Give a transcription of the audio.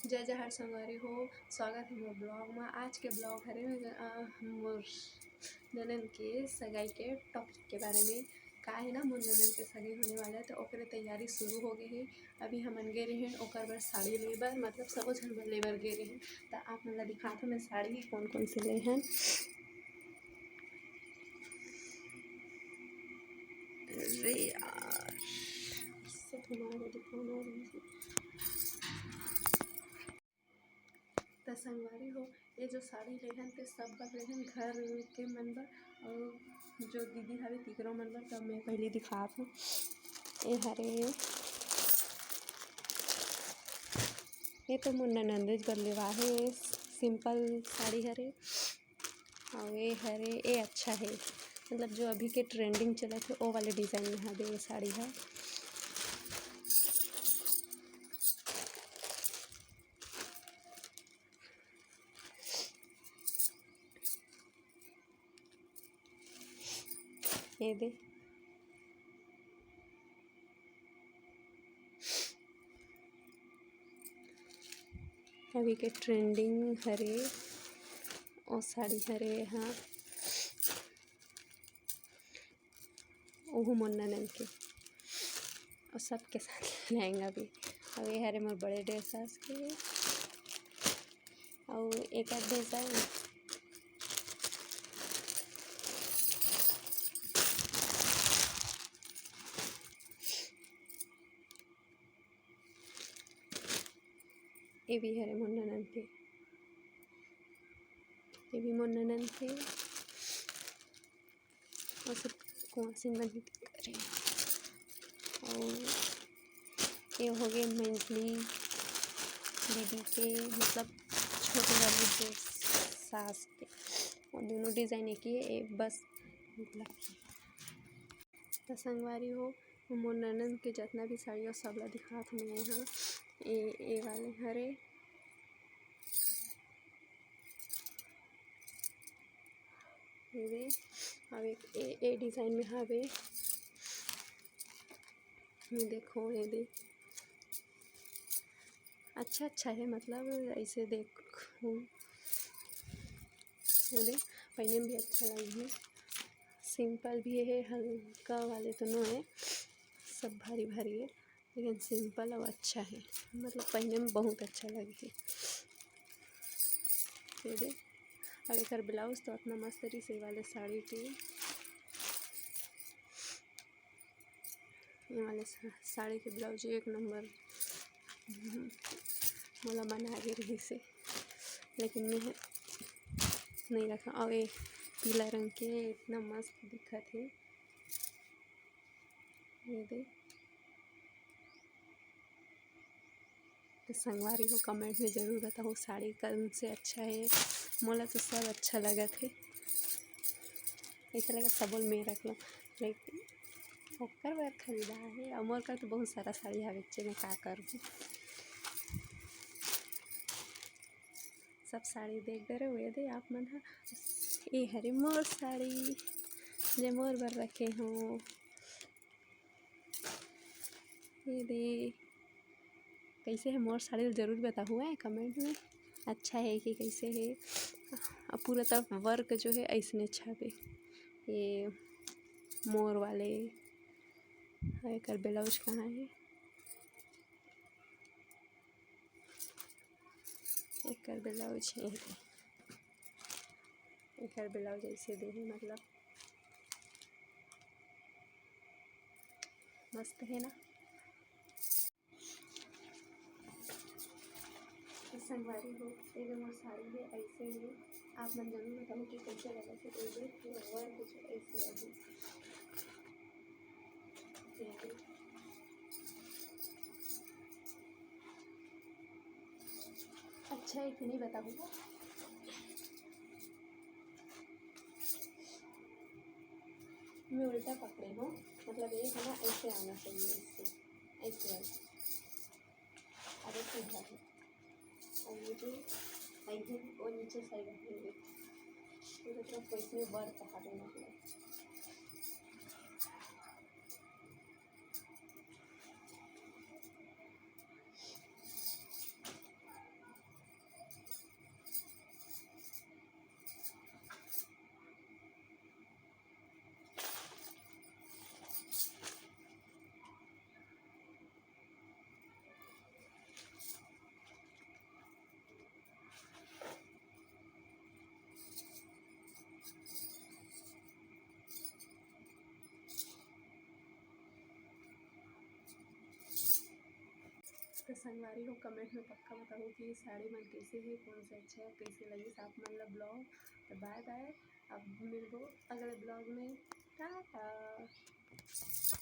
जय जय हर संगवारी हो। स्वागत है मोर ब्लॉग में। आज के ब्लॉग हरे मोर ननद के सगाई के टॉपिक के बारे में। का है ना, मोर ननद के सगाई होने वाला है तो ओकरे तैयारी शुरू हो गई है। अभी हमन गे रहे हैं ओकर बर साड़ी ले बर, मतलब सब झन बर ले बर गे रहे हैं। तो आप मन ला दिखात हूँ मैं साड़ी कौन कौन से ले हैं। अरे यार, इससे तुम्हारे दिखाना तो संगवारी हो। ये जो साड़ी लेहन ते सब बर लेहन घर के मन बर, और जो दीदी हवे तिकरो मन बर। तब मैं पहले दिखात हूँ। ये हरे, ये तो मोर ननंदेज बर लेवा है। सिंपल साड़ी हरे, और ये हरे, ये अच्छा है, मतलब जो अभी के ट्रेंडिंग चलत है वो वाले डिज़ाइन में हवे ये साड़ी है। ये दे, अभी के ट्रेंडिंग हरे और साड़ी हरे। हाँ, ओहू मोर ननद के और सबके साथ लहंगा भी। और ये हरे मोर बड़े डेढ़ सास के, और एक आध डिज़ाइन ये भी हरे मोर ननद के, ये भी मोर ननद के। और सब कुआसिन बनी करे। और ये हो गए मंजली दीदी के, मतलब छोटे वाली जो सास के। और दोनों डिज़ाइन एक ही है, बस मतलब तो संगवारी हो। मोर ननद के जितना भी साड़ी और सब ला दिखात हूँ मैं यहाँ। ये वाले हरे, ये अब एक ए डिज़ाइन में हवे। ये देखो, ये देख, अच्छा है, मतलब ऐसे देखो, ये देख पहनने में भी अच्छा लगी है। सिंपल भी है, हल्का वाले दोनों है, सब भारी भारी है, लेकिन सिंपल और अच्छा है, मतलब पहनने में बहुत अच्छा लगी है। ये देख, और एक ब्लाउज तो अपना मस्त रही से वाले साड़ी के। ये वाले साड़ी के ब्लाउज एक नंबर मोला बना के रही से, लेकिन मैं नहीं रखा। और ये पीला रंग के इतना मस्त दिखत है। ये दे तो संगवारी हो, कमेंट में ज़रूर बताओ साड़ी कौन से अच्छा है। मोला तो सब अच्छा लगा थे, ऐसा लगा सबल में रख लो, लेकिन ओकर बार खरीदा है। और मोर का तो बहुत सारा साड़ी है, बच्चे में का करूँ। सब साड़ी देख दे रहे हुए दे आप मन। ये हरे मोर साड़ी जे मोर बर रखे हूँ। ये दे कैसे है मोर साड़ी, ज़रूर बताओ है कमेंट में, अच्छा है कि कैसे है। और पूरा तरफ वर्क जो है ऐसने छापे, ये मोर वाले। एक ब्लाउज कहाँ है, एक ब्लाउज है, एक ब्लाउज ऐसे दे है, मतलब मस्त है ना। संगवारी हो, ये जो मोर साड़ी है ऐसे ही, आप मन जरूर बताओ कि कैसे लगा कि वर्क कुछ ऐसे अभी। अच्छा है कि नहीं बताऊँगा। मैं उल्टा पकड़े हूँ, मतलब एक है ना ऐसे आना चाहिए, ऐसे ऐसे अगर सीधा है। और ये जो ऐसे और नीचे साइड है, मतलब कैसे वर्क कहा देना मतलब। का संगवारी हो कमेंट में पक्का बताओ कि ये साड़ी मन कैसे है, कौन सा अच्छा है, कैसे लगी आप मन ला ब्लॉग। तो बाय बाय, अब मिलबो अगले ब्लॉग में। टाटा।